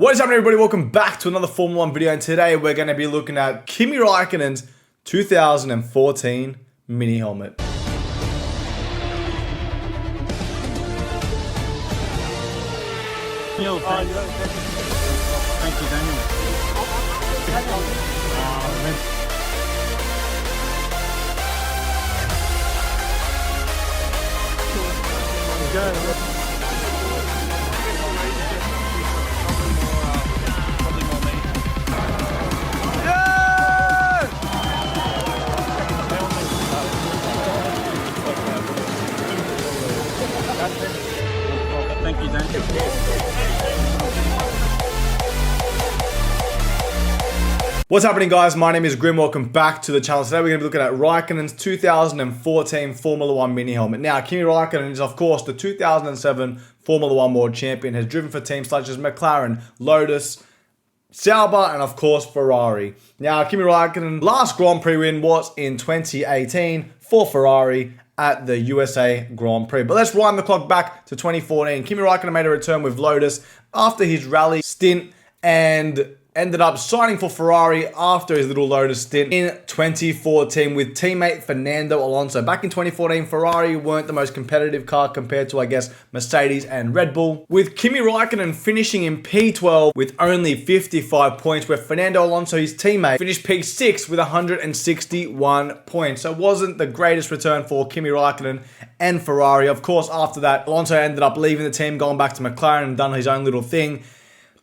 What is happening, everybody? Welcome back to another Formula 1 video, and today we're going to be looking at Kimi Raikkonen's 2014 mini helmet. Yo, thank you, Daniel. Thank you, Daniel. What's happening, guys? My name is Grim. Welcome back to the channel. Today we're going to be looking at Raikkonen's 2014 Formula 1 mini helmet. Now, Kimi Raikkonen is, of course, the 2007 Formula 1 World Champion, has driven for teams such as McLaren, Lotus, Sauber, and of course Ferrari. Now, Kimi Raikkonen's last Grand Prix win was in 2018 for Ferrari at the USA Grand Prix. But let's wind the clock back to 2014. Kimi Raikkonen made a return with Lotus after his rally stint and ended up signing for Ferrari after his little Lotus stint in 2014 with teammate Fernando Alonso. Back in 2014, Ferrari weren't the most competitive car compared to, I guess, Mercedes and Red Bull, with Kimi Raikkonen finishing in P12 with only 55 points, where Fernando Alonso, his teammate, finished P6 with 161 points. So it wasn't the greatest return for Kimi Raikkonen and Ferrari. Of course, after that, Alonso ended up leaving the team, going back to McLaren and done his own little thing.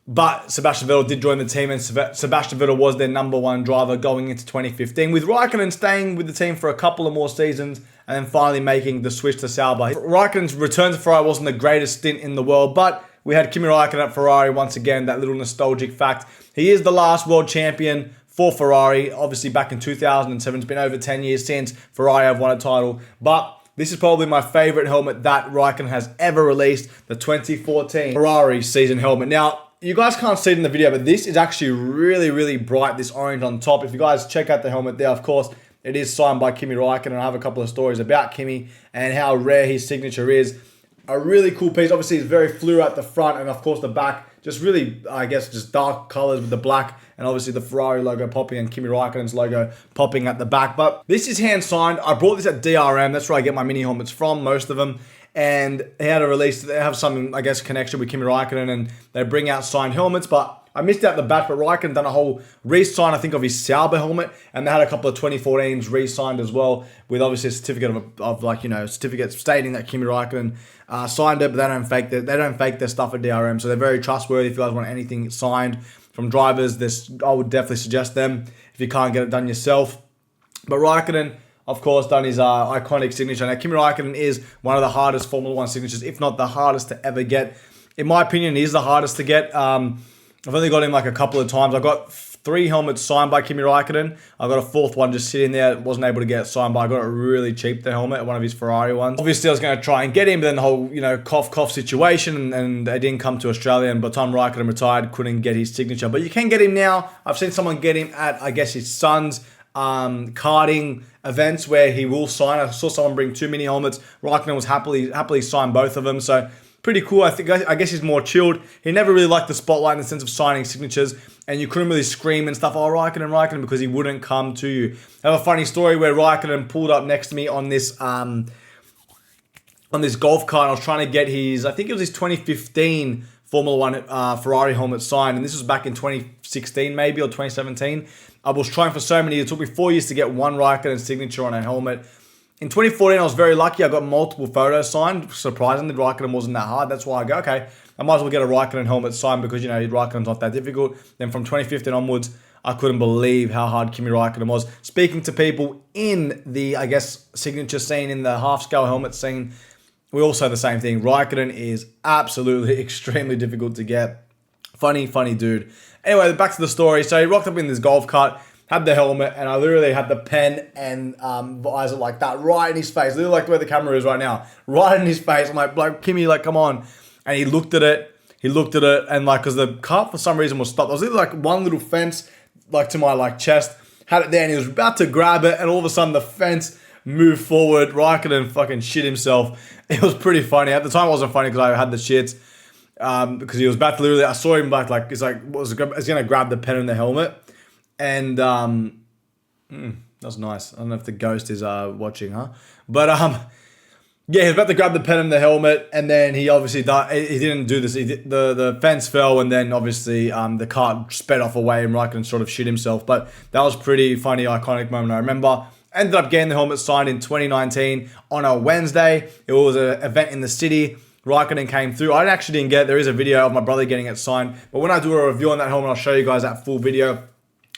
But Sebastian Vettel did join the team, and Sebastian Vettel was their number one driver going into 2015, with Raikkonen staying with the team for a couple of more seasons and then finally making the switch to Sauber. Raikkonen's return to Ferrari wasn't the greatest stint in the world, but we had Kimi Raikkonen at Ferrari once again, that little nostalgic fact. He is the last world champion for Ferrari, obviously back in 2007. It's been over 10 years since Ferrari have won a title, but this is probably my favorite helmet that Raikkonen has ever released, the 2014 Ferrari season helmet. Now, you guys can't see it in the video, but this is actually really, really bright, this orange on top. If you guys check out the helmet there, of course, it is signed by Kimi Raikkonen. I have a couple of stories about Kimi and how rare his signature is. A really cool piece. Obviously, it's very fluid at the front, and of course the back, just really, I guess, just dark colors with the black, and obviously the Ferrari logo popping and Kimi Raikkonen's logo popping at the back. But this is hand signed. I brought this at DRM. That's where I get my mini helmets from, most of them. And they had a release, they have some, I guess, connection with Kimi Raikkonen, and they bring out signed helmets. But I missed out the batch, but Raikkonen done a whole re-sign, I think, of his Sauber helmet, and they had a couple of 2014s re-signed as well, with obviously a certificate of like, you know, certificates stating that Kimi Raikkonen signed it, but they don't fake it. They don't fake their stuff at DRM, so they're very trustworthy. If you guys want anything signed from drivers, I would definitely suggest them if you can't get it done yourself. But Raikkonen, of course, done his iconic signature. Now, Kimi Raikkonen is one of the hardest Formula 1 signatures, if not the hardest to ever get. In my opinion, he is the hardest to get. I've only got him like a couple of times. I got 3 helmets signed by Kimi Raikkonen. I got a 4th one just sitting there. Wasn't able to get it signed, but I got it really cheap, the helmet, one of his Ferrari ones. Obviously, I was going to try and get him, but then the whole, you know, cough situation, and they didn't come to Australia. And by the time Raikkonen retired, couldn't get his signature. But you can get him now. I've seen someone get him at, I guess, his son's karting events where he will sign. I saw someone bring 2 mini helmets. Raikkonen was happily signed both of them. So pretty cool. I guess he's more chilled. He never really liked the spotlight in the sense of signing signatures, and you couldn't really scream and stuff, oh, Raikkonen, because he wouldn't come to you. I have a funny story where Raikkonen pulled up next to me on this golf cart. I was trying to get his, I think it was his 2015 Formula 1 Ferrari helmet signed, and this was back in 2016 maybe, or 2017. I was trying for so many. It took me 4 years to get one Raikkonen signature on a helmet. In 2014, I was very lucky. I got multiple photos signed. Surprisingly, Raikkonen wasn't that hard. That's why I go, okay, I might as well get a Raikkonen helmet signed because, you know, Raikkonen's not that difficult. Then from 2015 onwards, I couldn't believe how hard Kimi Raikkonen was. Speaking to people in the, I guess, signature scene, in the half-scale helmet scene, we all say the same thing. Raikkonen is absolutely extremely difficult to get. Funny dude. Anyway, back to the story. So he rocked up in this golf cart, had the helmet, and I literally had the pen and visor like that right in his face. Literally like the way the camera is right now. Right in his face. I'm like, Kimi, like, come on. And he looked at it, and like, because the cart for some reason was stopped. I was literally like one little fence, like to my like chest, had it there, and he was about to grab it, and all of a sudden the fence moved forward. Raikkonen fucking shit himself. It was pretty funny. At the time, it wasn't funny because I had the shits. because he was about to literally, I saw him like he's like, was going to grab the pen and the helmet. And that's nice. I don't know if the ghost is watching, huh? But yeah, he was about to grab the pen and the helmet, and then he obviously he didn't do this. The fence fell, and then obviously the cart sped off away, and Raikkonen sort of shit himself. But that was pretty funny, iconic moment. I remember. Ended up getting the helmet signed in 2019 on a Wednesday. It was an event in the city. Raikkonen came through. I actually didn't get it. There is a video of my brother getting it signed. But when I do a review on that helmet, I'll show you guys that full video.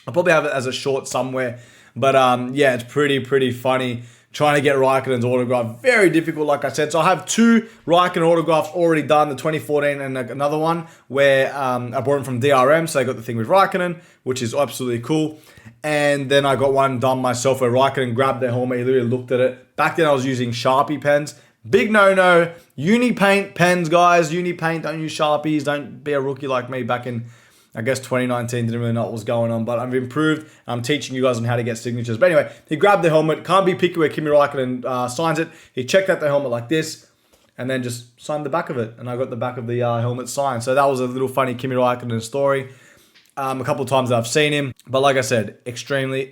I'll probably have it as a short somewhere. But yeah, it's pretty funny trying to get Raikkonen's autograph. Very difficult, like I said. So I have 2 Raikkonen autographs already done, the 2014 and another one where I bought them from DRM. So I got the thing with Raikkonen, which is absolutely cool. And then I got one done myself where Raikkonen grabbed the helmet. He literally looked at it. Back then I was using Sharpie pens. Big no-no. Uni paint pens, guys. Uni paint. Don't use Sharpies. Don't be a rookie like me back in, I guess, 2019. Didn't really know what was going on. But I've improved. I'm teaching you guys on how to get signatures. But anyway, he grabbed the helmet. Can't be picky where Kimi Raikkonen signs it. He checked out the helmet like this. And then just signed the back of it. And I got the back of the helmet signed. So that was a little funny Kimi Raikkonen story. A couple of times that I've seen him. But like I said, extremely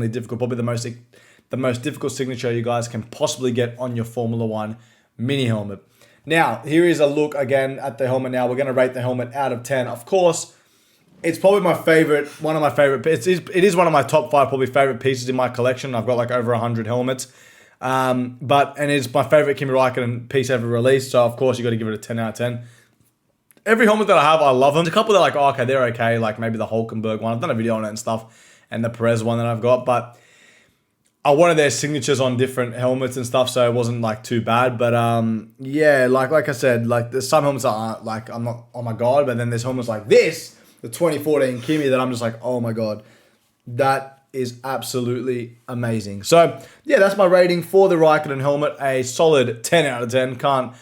difficult. Probably the most difficult signature you guys can possibly get on your Formula 1 mini helmet. Now, here is a look again at the helmet now. We're going to rate the helmet out of 10. Of course, it's probably my favorite, one of my favorite. It is one of my top 5 probably favorite pieces in my collection. I've got like over 100 helmets. And it's my favorite Kimi Raikkonen piece ever released. So, of course, you got to give it a 10 out of 10. Every helmet that I have, I love them. There's a couple that are like, oh, okay, they're okay. Like maybe the Hulkenberg one. I've done a video on it and stuff. And the Perez one that I've got. But I wanted their signatures on different helmets and stuff. So it wasn't like too bad. But yeah, like I said, like there's some helmets that aren't like, I'm not, oh my God. But then there's helmets like this, the 2014 Kimi, that I'm just like, oh my God. That is absolutely amazing. So yeah, that's my rating for the Raikkonen helmet. A solid 10 out of 10. Can't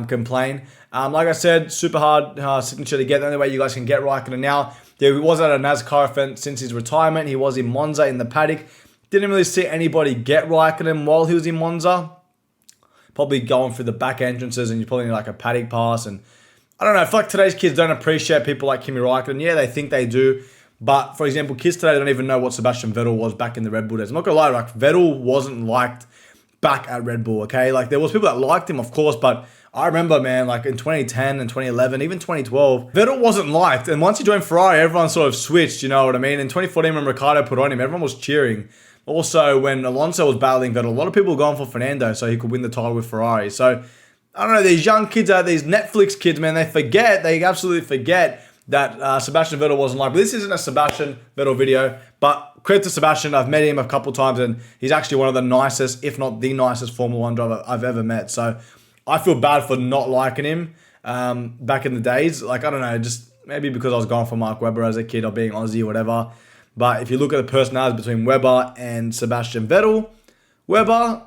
complain. Like I said, super hard signature to get. The only way you guys can get Raikkonen now. Yeah, he was at a NASCAR event since his retirement. He was in Monza in the paddock. Didn't really see anybody get Raikkonen while he was in Monza. Probably going through the back entrances and you probably need like a paddock pass. And I don't know, I feel like today's kids don't appreciate people like Kimi Raikkonen. Yeah, they think they do. But for example, kids today don't even know what Sebastian Vettel was back in the Red Bull days. I'm not going to lie, like Vettel wasn't liked back at Red Bull, okay? Like there was people that liked him, of course, but I remember, man, like in 2010 and 2011, even 2012, Vettel wasn't liked. And once he joined Ferrari, everyone sort of switched, you know what I mean? In 2014, when Ricciardo put on him, everyone was cheering. Also, when Alonso was battling Vettel, a lot of people were going for Fernando so he could win the title with Ferrari. So, I don't know, these young kids out, these Netflix kids, man, they absolutely forget that Sebastian Vettel wasn't liked. But this isn't a Sebastian Vettel video, but credit to Sebastian. I've met him a couple times and he's actually one of the nicest, if not the nicest Formula 1 driver I've ever met. So, I feel bad for not liking him back in the days. Like, I don't know, just maybe because I was going for Mark Webber as a kid or being Aussie or whatever. But if you look at the personalities between Webber and Sebastian Vettel, Webber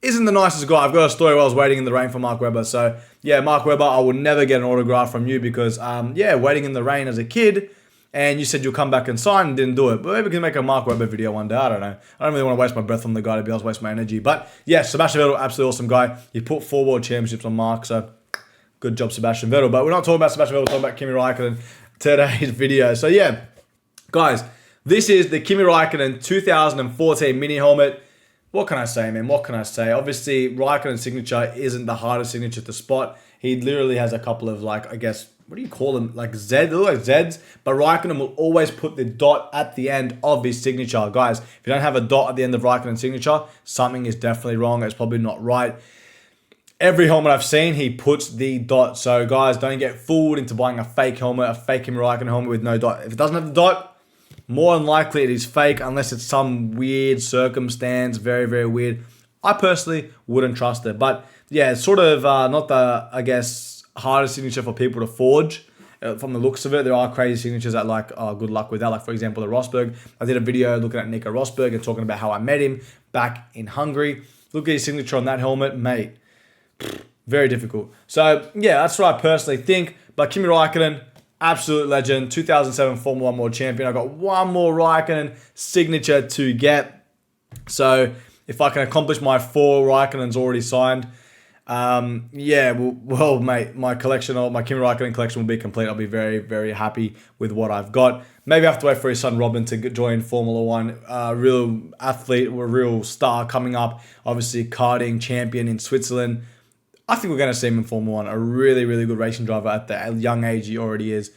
isn't the nicest guy. I've got a story where I was waiting in the rain for Mark Webber. So, yeah, Mark Webber, I will never get an autograph from you because, yeah, waiting in the rain as a kid, and you said you'll come back and sign and didn't do it. But maybe we can make a Mark Webber video one day. I don't know. I don't really want to waste my breath on the guy, to be honest, waste my energy. But, yeah, Sebastian Vettel, absolutely awesome guy. He put 4 world championships on Mark, so good job, Sebastian Vettel. But we're not talking about Sebastian Vettel, we're talking about Kimi Raikkonen today's video. So, yeah, guys, this is the Kimi Raikkonen 2014 mini helmet. What can I say, man? What can I say? Obviously, Raikkonen's signature isn't the hardest signature to spot. He literally has a couple of, like, I guess, what do you call them? Like Z, they look like Zs. But Raikkonen will always put the dot at the end of his signature. Guys, if you don't have a dot at the end of Raikkonen's signature, something is definitely wrong. It's probably not right. Every helmet I've seen, he puts the dot. So, guys, don't get fooled into buying a fake helmet, a fake Kimi Raikkonen helmet with no dot. If it doesn't have the dot, more than likely it is fake unless it's some weird circumstance, very, very weird. I personally wouldn't trust it. But yeah, it's sort of not the, I guess, hardest signature for people to forge. From the looks of it, there are crazy signatures that like, oh, good luck with that. Like, for example, the Rosberg. I did a video looking at Nico Rosberg and talking about how I met him back in Hungary. Look at his signature on that helmet, mate. Very difficult. So yeah, that's what I personally think. But Kimi Raikkonen, absolute legend, 2007 Formula 1 World Champion. I got one more Raikkonen signature to get. So if I can accomplish my 4 Raikkonens already signed, Yeah, well, mate, my collection, or my Kimi Raikkonen collection will be complete. I'll be very, very happy with what I've got. Maybe I have to wait for his son Robin to join Formula One. Real athlete, a real star coming up. Obviously, karting champion in Switzerland. I think we're going to see him in Formula One. A really, really good racing driver at the young age he already is.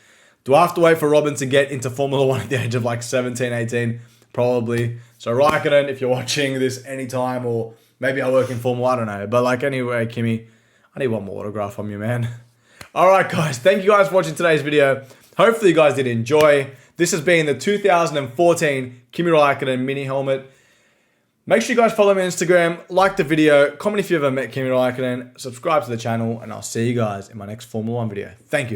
Do I have to wait for Robin to get into Formula One at the age of like 17, 18? Probably. So Raikkonen, if you're watching this anytime, or maybe I work in Formula, I don't know. But like anyway, Kimi, I need one more autograph from you, man. All right, guys. Thank you guys for watching today's video. Hopefully you guys did enjoy. This has been the 2014 Kimi Raikkonen mini helmet. Make sure you guys follow me on Instagram, like the video, comment if you ever met Kimi Raikkonen, subscribe to the channel, and I'll see you guys in my next Formula 1 video. Thank you.